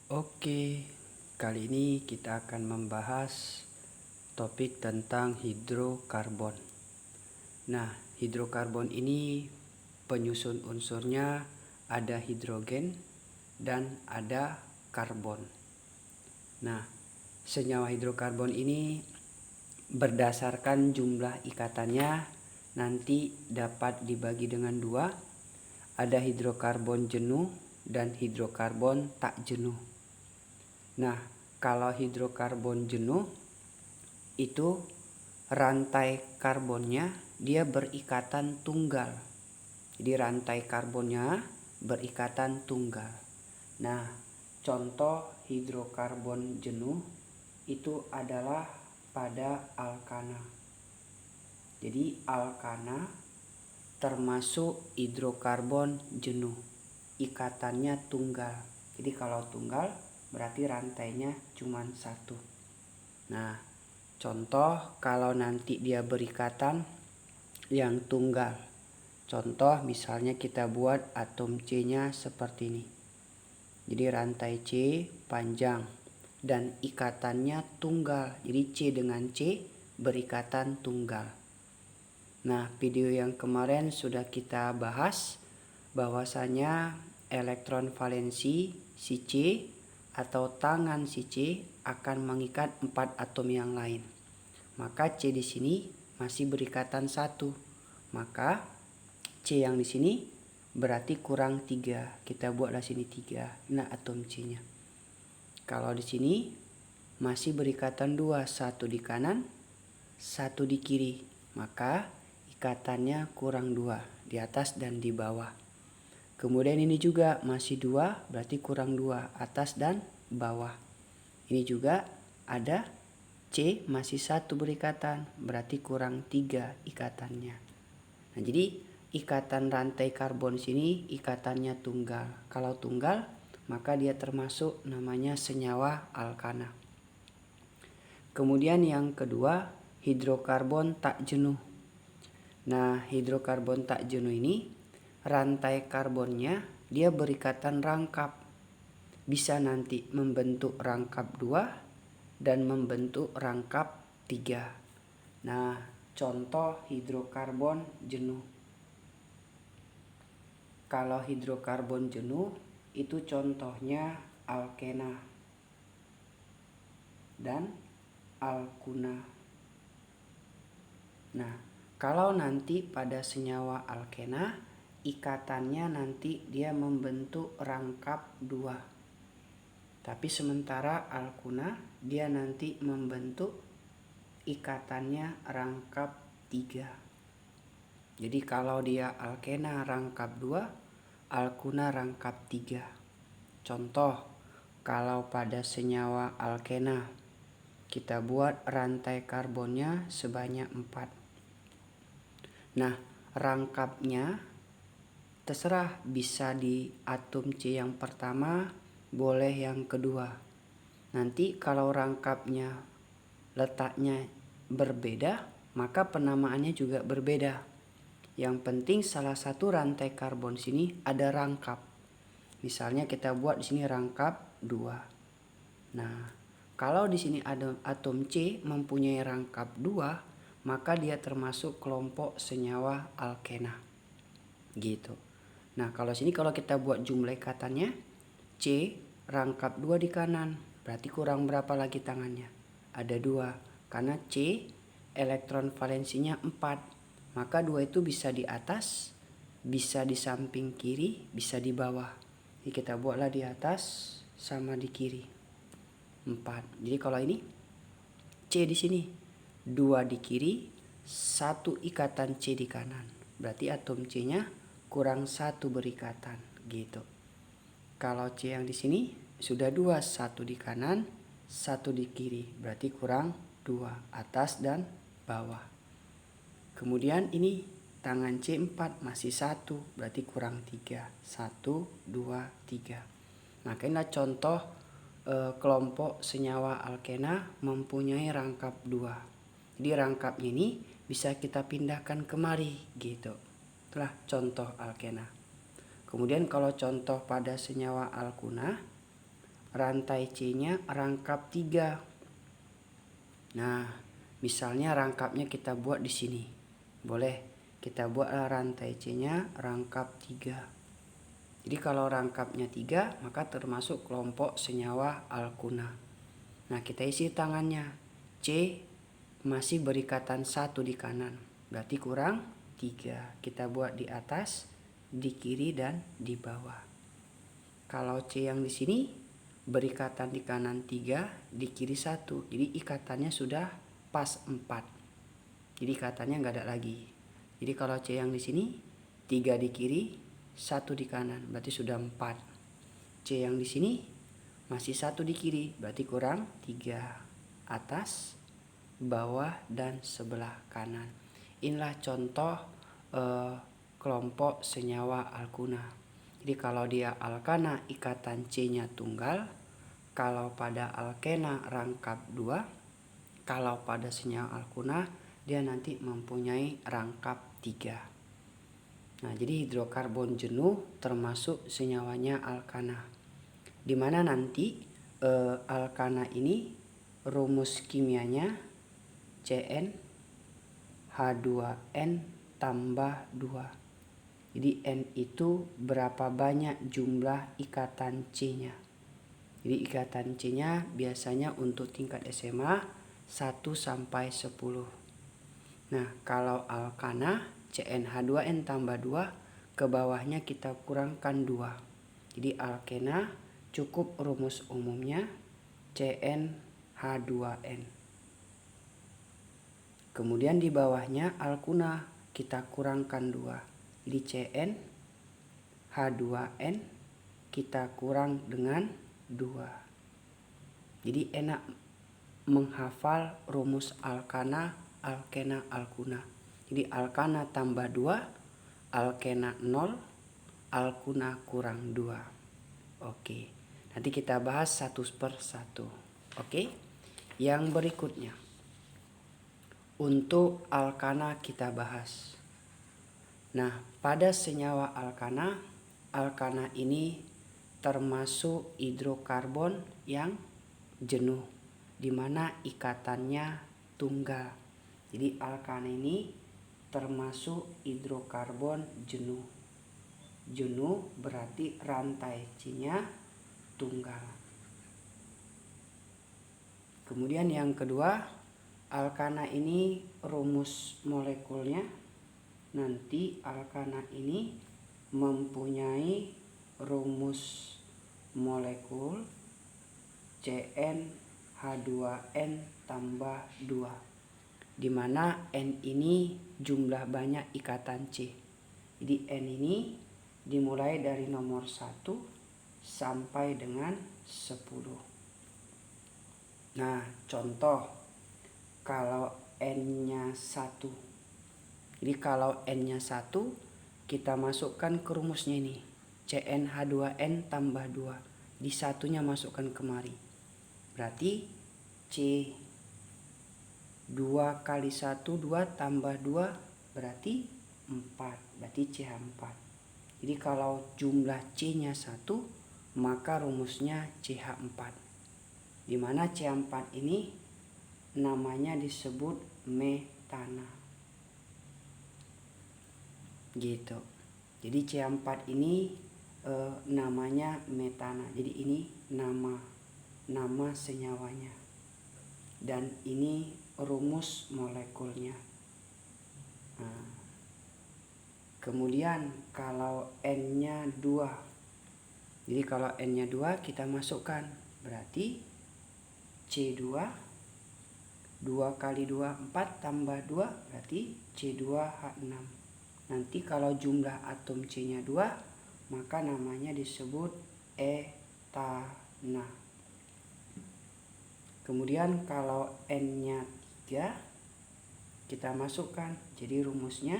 Oke, kali ini kita akan membahas topik tentang hidrokarbon. Nah, hidrokarbon ini penyusun unsurnya ada hidrogen dan ada karbon. Nah, senyawa hidrokarbon ini berdasarkan jumlah ikatannya nanti dapat dibagi dengan dua. Ada hidrokarbon jenuh dan hidrokarbon tak jenuh. Nah, kalau hidrokarbon jenuh itu rantai karbonnya dia berikatan tunggal. Jadi rantai karbonnya berikatan tunggal. Nah, contoh hidrokarbon jenuh itu adalah pada alkana. Jadi alkana termasuk hidrokarbon jenuh. Ikatannya tunggal. Jadi kalau tunggal berarti rantainya cuma satu. Nah, contoh kalau nanti dia berikatan yang tunggal. Contoh misalnya kita buat atom C-nya seperti ini. Jadi rantai C panjang dan ikatannya tunggal. Jadi C dengan C berikatan tunggal. Nah, video yang kemarin sudah kita bahas bahwasanya elektron valensi si C atau tangan si C akan mengikat 4 atom yang lain. Maka C di sini masih berikatan 1. Maka C yang di sini berarti kurang 3. Kita buatlah sini 3. Nah, atom C-nya. Kalau di sini masih berikatan 2, 1 di kanan, 1 di kiri. Maka ikatannya kurang 2 di atas dan di bawah. Kemudian ini juga masih 2, berarti kurang 2 atas dan bawah. Ini juga ada C masih 1 berikatan, berarti kurang 3 ikatannya. Nah, jadi ikatan rantai karbon sini ikatannya tunggal. Kalau tunggal maka dia termasuk namanya senyawa alkana. Kemudian yang kedua hidrokarbon tak jenuh. Nah, hidrokarbon tak jenuh ini rantai karbonnya dia berikatan rangkap. Bisa nanti membentuk rangkap 2 dan membentuk rangkap 3. Nah, contoh hidrokarbon jenuh. Kalau hidrokarbon jenuh itu contohnya alkena dan alkuna. Nah, kalau nanti pada senyawa alkena ikatannya nanti dia membentuk rangkap 2. Tapi sementara alkuna dia nanti membentuk ikatannya rangkap 3. Jadi kalau dia alkena rangkap 2, alkuna rangkap 3. Contoh, kalau pada senyawa alkena kita buat rantai karbonnya sebanyak 4. Nah, rangkapnya terserah bisa di atom C yang pertama, boleh yang kedua. Nanti kalau rangkapnya letaknya berbeda, maka penamaannya juga berbeda. Yang penting salah satu rantai karbon sini ada rangkap. Misalnya kita buat di sini rangkap 2. Nah, kalau di sini ada atom C mempunyai rangkap 2, maka dia termasuk kelompok senyawa alkena. Gitu. Nah, kalau sini kalau kita buat jumlah ikatannya C rangkap 2 di kanan, berarti kurang berapa lagi tangannya? Ada 2. Karena C elektron valensinya 4. Maka 2 itu bisa di atas, bisa di samping kiri, bisa di bawah. Jadi kita buatlah di atas sama di kiri. 4. Jadi kalau ini C di sini 2 di kiri, 1 ikatan C di kanan. Berarti atom C-nya kurang 1 berikatan gitu. Kalau C yang di sini sudah 2, 1 di kanan, 1 di kiri. Berarti kurang 2 atas dan bawah. Kemudian ini tangan C4 masih 1, berarti kurang 3. 1, 2, 3. Nah, inilah contoh kelompok senyawa alkena mempunyai rangkap 2. Jadi rangkapnya ini bisa kita pindahkan kemari gitu. Itulah contoh alkena. Kemudian kalau contoh pada senyawa alkuna, rantai C-nya rangkap 3. Nah, misalnya rangkapnya kita buat di sini. Boleh kita buat rantai C-nya rangkap 3. Jadi kalau rangkapnya 3, maka termasuk kelompok senyawa alkuna. Nah, kita isi tangannya. C masih berikatan 1 di kanan. Berarti kurang 3. Kita buat di atas, di kiri, dan di bawah. Kalau C yang di sini berikatan di kanan 3, di kiri 1. Jadi ikatannya sudah pas 4. Jadi ikatannya nggak ada lagi. Jadi kalau C yang di sini 3 di kiri, 1 di kanan, berarti sudah 4. C yang di sini masih 1 di kiri, berarti kurang 3. Atas, bawah, dan sebelah kanan. Inilah contoh kelompok senyawa alkuna. Jadi kalau dia alkana ikatan C-nya tunggal, kalau pada alkena rangkap 2, kalau pada senyawa alkuna dia nanti mempunyai rangkap 3. Nah, jadi hidrokarbon jenuh termasuk senyawanya alkana. Dimana nanti alkana ini rumus kimianya CN H2N tambah 2. Jadi N itu berapa banyak jumlah ikatan C-nya. Jadi ikatan C-nya biasanya untuk tingkat SMA 1 sampai 10. Nah, kalau alkana CnH2n tambah 2, ke bawahnya kita kurangkan 2. Jadi alkena cukup rumus umumnya CnH2n. Kemudian di bawahnya alkuna kita kurangkan 2. Jadi Cn H2n kita kurang dengan 2. Jadi enak menghafal rumus alkana, alkena, alkuna. Jadi alkana tambah 2, alkena 0, alkuna kurang 2. Oke, nanti kita bahas satu per satu. Oke, yang berikutnya untuk alkana kita bahas. Nah, pada senyawa alkana, alkana ini termasuk hidrokarbon yang jenuh, di mana ikatannya tunggal. Jadi alkana ini termasuk hidrokarbon jenuh. Jenuh berarti rantai C-nya tunggal. Kemudian yang kedua, alkana ini rumus molekulnya. Nanti alkana ini mempunyai rumus molekul CnH2n tambah 2, di mana N ini jumlah banyak ikatan C. Jadi N ini dimulai dari nomor 1 sampai dengan 10. Nah, contoh kalau N-nya 1. Jadi kalau N-nya 1, kita masukkan ke rumusnya ini. CnH2n tambah 2. Di satunya masukkan kemari. Berarti C 2 kali 1, 2 tambah 2 berarti 4. Berarti CH4. Jadi kalau jumlah C-nya 1, maka rumusnya CH4. Di mana CH4 ini namanya disebut metana. Gitu. Jadi CH4 ini namanya metana. Jadi ini nama senyawanya. Dan ini rumus molekulnya. Nah, kemudian kalau N-nya 2. Jadi kalau N-nya 2 kita masukkan. Berarti C2 2 kali 2 4 tambah 2 berarti C2H6. Nanti kalau jumlah atom C-nya 2, maka namanya disebut etana. Kemudian kalau N-nya 3, kita masukkan. Jadi rumusnya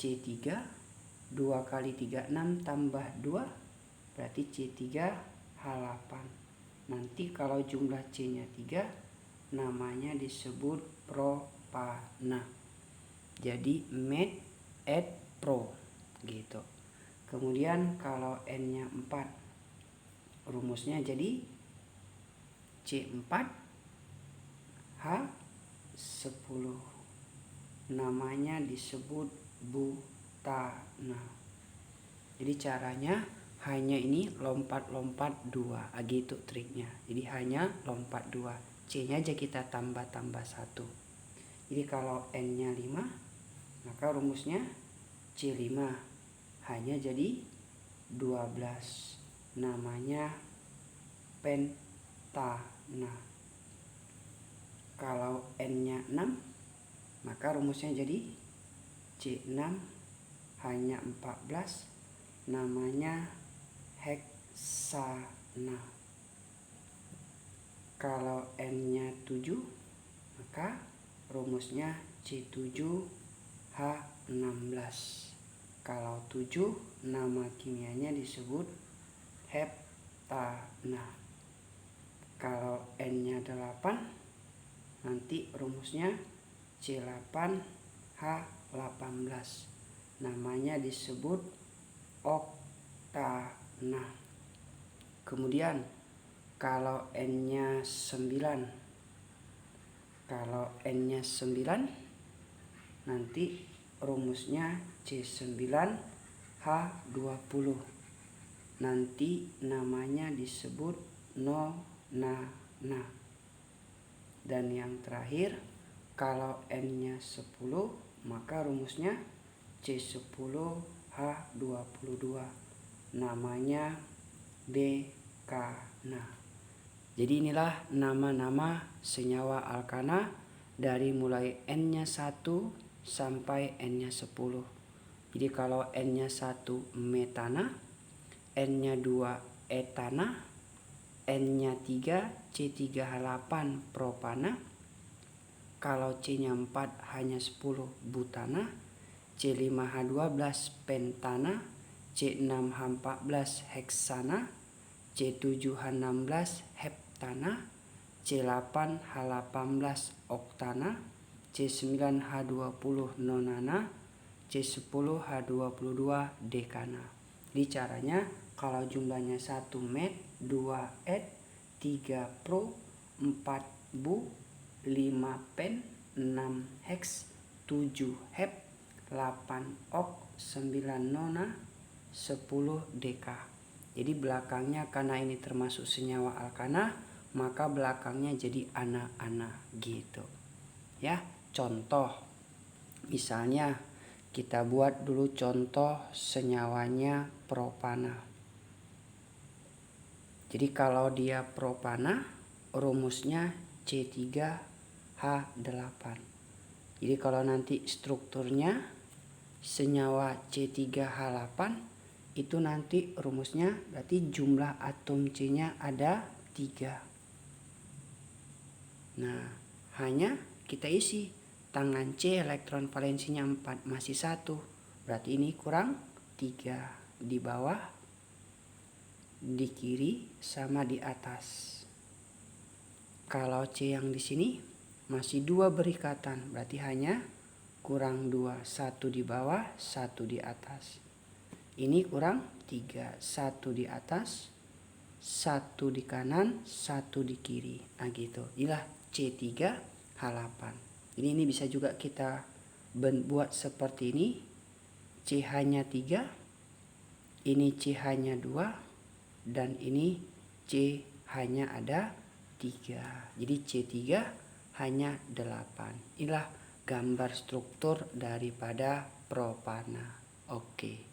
C3, 2 kali 3 6 tambah 2, berarti C3H8. Nanti kalau jumlah C-nya 3, namanya disebut propana. Jadi met et pro gitu. Kemudian kalau N-nya 4, rumusnya jadi C4H10. Namanya disebut butana. Jadi caranya hanya ini lompat-lompat 2, gitu triknya. Jadi hanya lompat 2. C-nya aja kita tambah-tambah 1. Jadi kalau N-nya 5, maka rumusnya C5 hanya jadi 12. Namanya pentana. Kalau N-nya 6, maka rumusnya jadi C6 hanya 14. Namanya heksana. Kalau N-nya 7, maka rumusnya C7H16. Kalau 7, nama kimianya disebut heptana. Kalau N-nya 8, nanti rumusnya C8H18. Namanya disebut oktana. Kemudian kalau N-nya 9, nanti rumusnya C9H20. Nanti namanya disebut nonana. Dan yang terakhir, kalau N-nya 10, maka rumusnya C10H22. Namanya dekana. Jadi inilah nama-nama senyawa alkana dari mulai N-nya 1 sampai N-nya 10. Jadi kalau N-nya 1 metana, N-nya 2 etana, N-nya 3 C3H8 propana. Kalau C-nya 4 hanya 10 butana, C5H12 pentana, C6H14 heksana, C7H16 heptana, C8H18 oktana, C9H20 nonana, C10H22 dekana. Di caranya kalau jumlahnya 1 met, 2 et, 3 pro, 4 bu, 5 pen, 6 heks, 7 hep, 8 ok, 9 nona, 10 deka. Jadi belakangnya karena ini termasuk senyawa alkana, maka belakangnya jadi ana-ana gitu. Ya, contoh. Misalnya kita buat dulu contoh senyawanya propana. Jadi kalau dia propana, rumusnya C3H8. Jadi kalau nanti strukturnya senyawa C3H8 itu nanti rumusnya berarti jumlah atom C-nya ada 3. Nah, hanya kita isi tangan C elektron valensinya 4 masih 1. Berarti ini kurang 3 di bawah, di kiri sama di atas. Kalau C yang di sini masih 2 berikatan, berarti hanya kurang 2, 1 di bawah, 1 di atas. Ini kurang 3, 1 di atas, 1 di kanan, 1 di kiri. Nah gitu, inilah C3H8. Ini bisa juga kita buat seperti ini. CH-nya 3, ini CH-nya 2, dan ini CH-nya ada 3. Jadi C3 hanya 8. Inilah gambar struktur daripada propana. Oke.